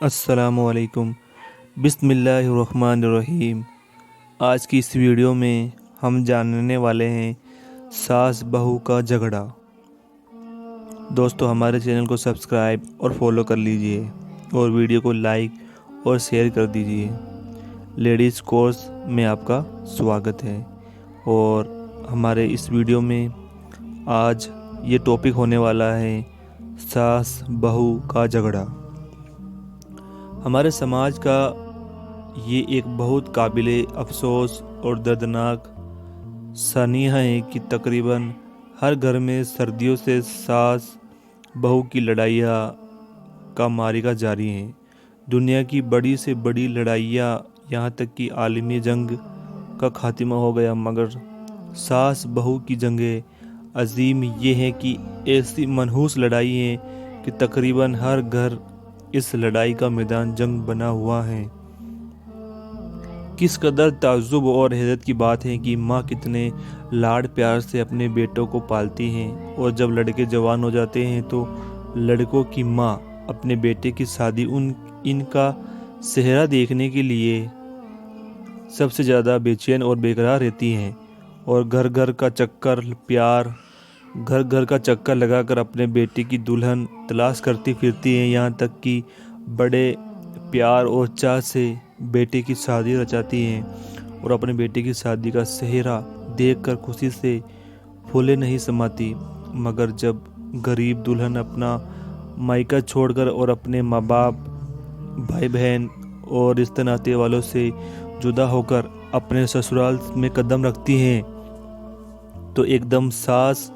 अस्सलामुअलैकुम बिस्मिल्लाहिर्रहमानिर्रहीम। आज की इस वीडियो में हम जानने वाले हैं सास बहू का झगड़ा। दोस्तों, हमारे चैनल को सब्सक्राइब और फॉलो कर लीजिए और वीडियो को लाइक और शेयर कर दीजिए। लेडीज़ कोर्स में आपका स्वागत है। और हमारे इस वीडियो में आज ये टॉपिक होने वाला है सास बहू का झगड़ा। हमारे समाज का ये एक बहुत काबिले अफसोस और दर्दनाक सानिया है कि तकरीबन हर घर में सर्दियों से सास बहू की लड़ाइयाँ का मारिका जारी है। दुनिया की बड़ी से बड़ी लड़ाइयाँ, यहाँ तक कि आलमी जंग का खात्मा हो गया, मगर सास बहू की जंगें अजीम ये है कि ऐसी मनहूस लड़ाई है कि तकरीबन हर घर इस लड़ाई का मैदान जंग बना हुआ है। किस कदर ताज्जुब और हैरत की बात है कि माँ कितने लाड प्यार से अपने बेटों को पालती हैं, और जब लड़के जवान हो जाते हैं तो लड़कों की माँ अपने बेटे की शादी इनका सेहरा देखने के लिए सबसे ज़्यादा बेचैन और बेकरार रहती हैं, और घर घर का चक्कर लगाकर अपने बेटे की दुल्हन तलाश करती फिरती हैं। यहाँ तक कि बड़े प्यार और चाह से बेटे की शादी रचाती हैं और अपने बेटे की शादी का सेहरा देखकर खुशी से फूले नहीं समाती। मगर जब गरीब दुल्हन अपना मायका छोड़कर और अपने माँ बाप, भाई बहन और रिश्ते नाते वालों से जुदा होकर अपने ससुराल में कदम रखती हैं, तो एकदम सास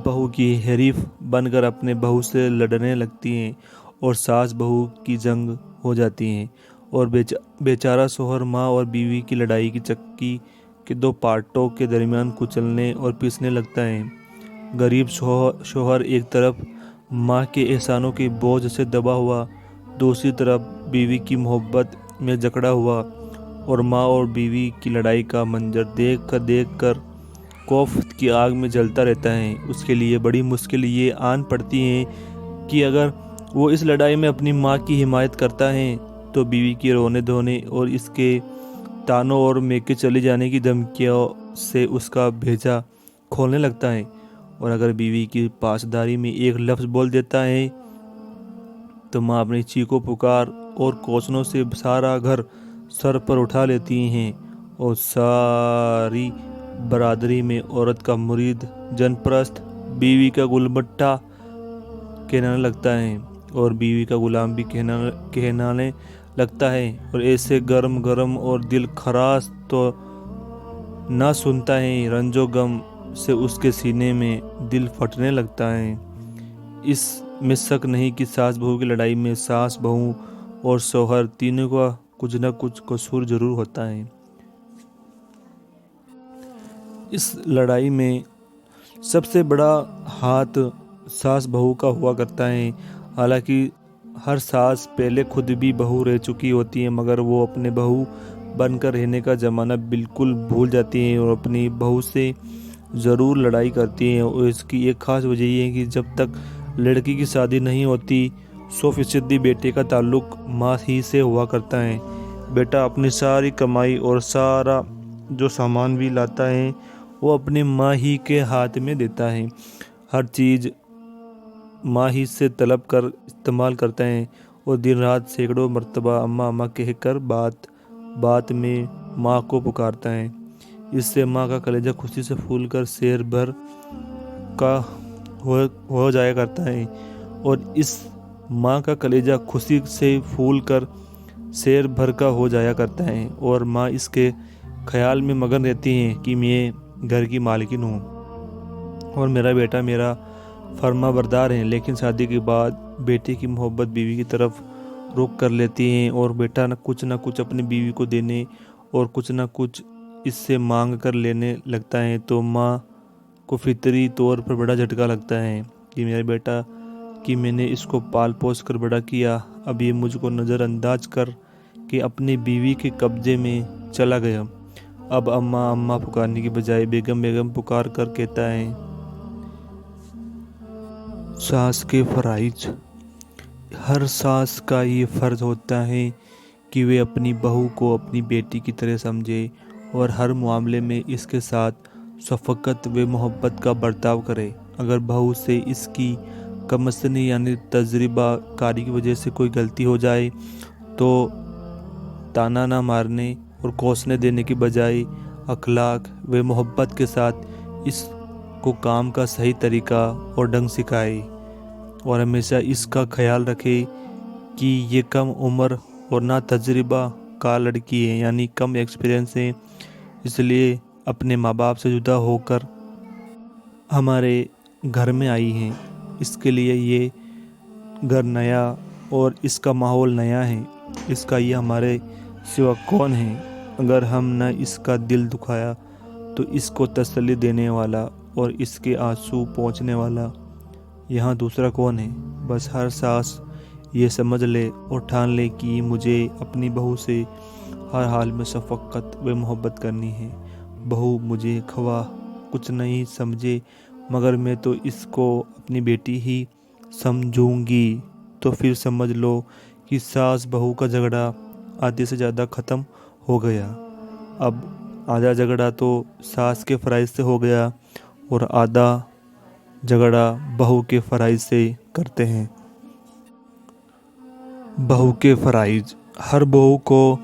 बहू की हरीफ बनकर अपने बहू से लड़ने लगती हैं और सास बहू की जंग हो जाती हैं। और बेचारा शोहर माँ और बीवी की लड़ाई की चक्की के दो पार्टों के दरमियान कुचलने और पीसने लगता है। गरीब शोहर एक तरफ माँ के एहसानों के बोझ से दबा हुआ, दूसरी तरफ बीवी की मोहब्बत में जकड़ा हुआ, और माँ और बीवी की लड़ाई का मंजर देख कर खौफ की आग में जलता रहता है। उसके लिए बड़ी मुश्किल ये आन पड़ती है कि अगर वो इस लड़ाई में अपनी माँ की हिमायत करता है तो बीवी के रोने धोने और इसके तानों और मेके चले जाने की धमकियों से उसका भेजा खोलने लगता है, और अगर बीवी की पासदारी में एक लफ्ज़ बोल देता है तो माँ अपनी चीखों पुकार और कोसनों से सारा घर सर पर उठा लेती हैं, और सारी बरादरी में औरत का मुरीद, जनप्रस्त, बीवी का गुलबट्टा कहलाने लगता है और बीवी का गुलाम भी कहलाने लगता है। और ऐसे गरम गरम और दिल खराश तो ना सुनता है, रंजो गम से उसके सीने में दिल फटने लगता है। इसमें शक नहीं कि सास बहू की लड़ाई में सास बहू और शौहर तीनों का कुछ न कुछ कसूर जरूर होता है। इस लड़ाई में सबसे बड़ा हाथ सास बहू का हुआ करता है। हालांकि हर सास पहले खुद भी बहू रह चुकी होती है, मगर वो अपने बहू बनकर रहने का ज़माना बिल्कुल भूल जाती हैं और अपनी बहू से ज़रूर लड़ाई करती हैं। और इसकी एक ख़ास वजह ये है कि जब तक लड़की की शादी नहीं होती 100% बेटे का ताल्लुक़ माँ ही से हुआ करता है। बेटा अपनी सारी कमाई और सारा जो सामान भी लाता है वो अपने माँ ही के हाथ में देता है। हर चीज़ माँ ही से तलब कर इस्तेमाल करता है और दिन रात सैकड़ों मर्तबा अम्मा अम्मा कहकर बात बात में माँ को पुकारता है। इससे माँ का कलेजा खुशी से फूलकर शेर भर का हो जाया करता है, और इस माँ का कलेजा खुशी से फूलकर शेर भर का हो जाया करता है, और माँ इसके ख्याल में मगन रहती हैं कि मैं घर की मालकिन हूँ और मेरा बेटा मेरा फर्मा बरदार है। लेकिन शादी के बाद बेटे की मोहब्बत बीवी की तरफ रुख कर लेती है और बेटा न कुछ अपनी बीवी को देने और कुछ न कुछ इससे मांग कर लेने लगता है। तो माँ को फितरी तौर पर बड़ा झटका लगता है कि मेरा बेटा, कि मैंने इसको पाल पोस कर बड़ा किया, अब ये मुझको नज़रअंदाज कर के अपनी बीवी के कब्जे में चला गया। अब अम्मा अम्मा पुकारने की बजाय बेगम बेगम पुकार कर कहता है। सास के फराइज। हर सास का ये फ़र्ज़ होता है कि वे अपनी बहू को अपनी बेटी की तरह समझे और हर मामले में इसके साथ शफ़क़त व मोहब्बत का बर्ताव करे। अगर बहू से इसकी कमसनी यानी तजुर्बा कारी की वजह से कोई गलती हो जाए तो ताना ना मारने और कोसने देने की बजाय अखलाक व मोहब्बत के साथ इसको काम का सही तरीका और ढंग सिखाए और हमेशा इसका ख्याल रखे कि ये कम उम्र और ना तजुर्बा का लड़की है, यानी कम एक्सपीरियंस है, इसलिए अपने माँ बाप से जुदा होकर हमारे घर में आई हैं। इसके लिए ये घर नया और इसका माहौल नया है। इसका ये हमारे सिवा कौन है। अगर हम न इसका दिल दुखाया तो इसको तसल्ली देने वाला और इसके आंसू पोंछने वाला यहाँ दूसरा कौन है। बस हर सास ये समझ ले और ठान ले कि मुझे अपनी बहू से हर हाल में शफ़क़त व मोहब्बत करनी है। बहू मुझे ख्वाह कुछ नहीं समझे मगर मैं तो इसको अपनी बेटी ही समझूंगी। तो फिर समझ लो कि सास बहू का झगड़ा आधे से ज़्यादा ख़त्म हो गया। अब आधा झगड़ा तो सास के फ़राइज़ से हो गया और आधा झगड़ा बहू के फ़राइज़ से करते हैं। बहू के फ़राइज़। हर बहू को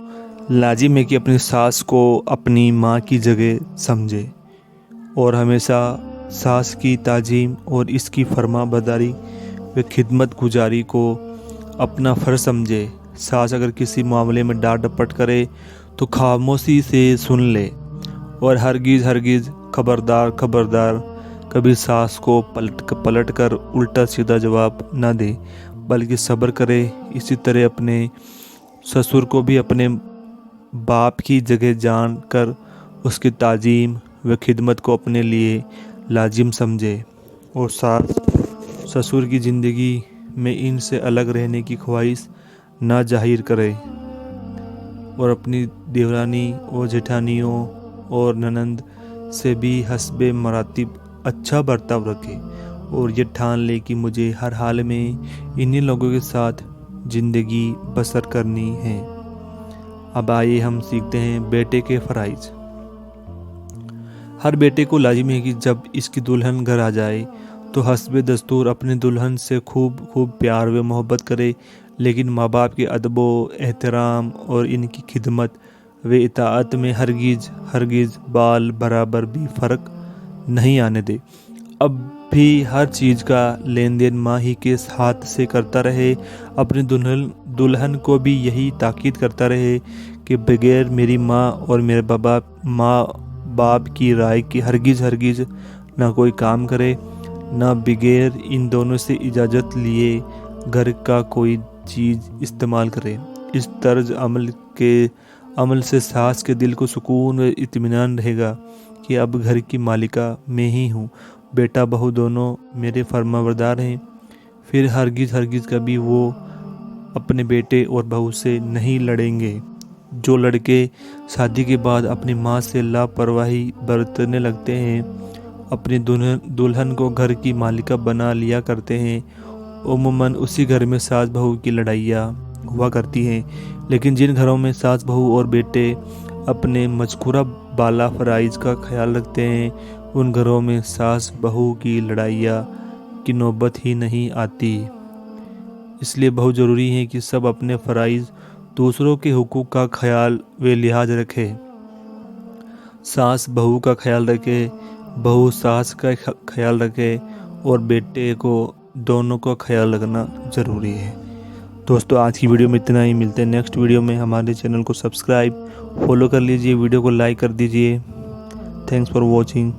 लाजिम है कि अपनी सास को अपनी माँ की जगह समझे और हमेशा सास की ताजीम और इसकी फरमाबरदारी व खिदमत गुजारी को अपना फ़र्ज़ समझे। सास अगर किसी मामले में डांट डपट करे तो खामोशी से सुन ले और हरगिज़ खबरदार कभी सास को पलट कर उल्टा सीधा जवाब ना दे, बल्कि सब्र करे। इसी तरह अपने ससुर को भी अपने बाप की जगह जान कर उसकी ताजीम व खिदमत को अपने लिए लाजिम समझे और सास ससुर की ज़िंदगी में इनसे अलग रहने की ख्वाहिश ना जाहिर करे और अपनी देवरानी और जेठानियों और ननंद से भी हस्बे मरातिब अच्छा बर्ताव रखे और ये ठान ले कि मुझे हर हाल में इन्हीं लोगों के साथ ज़िंदगी बसर करनी है। अब आइए हम सीखते हैं बेटे के फ़राइज़। हर बेटे को लाजिम है कि जब इसकी दुल्हन घर आ जाए तो हस्बे दस्तूर अपनी दुल्हन से खूब प्यार व मोहब्बत करे, लेकिन माँ बाप के अदब एहतराम और इनकी खिदमत व इताअत में हरगिज़ बाल बराबर भी फ़र्क नहीं आने दे। अब भी हर चीज़ का लेन देन माँ ही के हाथ से करता रहे। अपनी दुल्हन को भी यही ताकीद करता रहे कि बगैर मेरी माँ और मेरे माँ बाप की राय की हरगिज़ ना कोई काम करे, ना बगैर इन दोनों से इजाज़त लिए घर का कोई चीज़ इस्तेमाल करे। इस तर्ज अमल से सास के दिल को सुकून व इत्मीनान रहेगा कि अब घर की मालिका मैं ही हूँ, बेटा बहू दोनों मेरे फरमाबरदार हैं। फिर हरगिज़ कभी वो अपने बेटे और बहू से नहीं लड़ेंगे। जो लड़के शादी के बाद अपनी माँ से लापरवाही बरतने लगते हैं, अपनी दुल्हन को घर की मालिका बना लिया करते हैं, उम्मन उसी घर में सास बहू की लड़ाइयाँ हुआ करती हैं। लेकिन जिन घरों में सास बहू और बेटे अपने मज़कूरा बाला फ़राइज़ का ख्याल रखते हैं, उन घरों में सास बहू की लड़ाइयाँ की नौबत ही नहीं आती। इसलिए बहुत ज़रूरी है कि सब अपने फ़राइज़ दूसरों के हुकूक का ख्याल व लिहाज रखे। सास बहू का ख्याल रखे, बहू सास का ख्याल रखे और बेटे को दोनों का ख्याल रखना ज़रूरी है। दोस्तों आज की वीडियो में इतना ही। मिलते हैं नेक्स्ट वीडियो में। हमारे चैनल को सब्सक्राइब फॉलो कर लीजिए, वीडियो को लाइक कर दीजिए। Thanks for watching.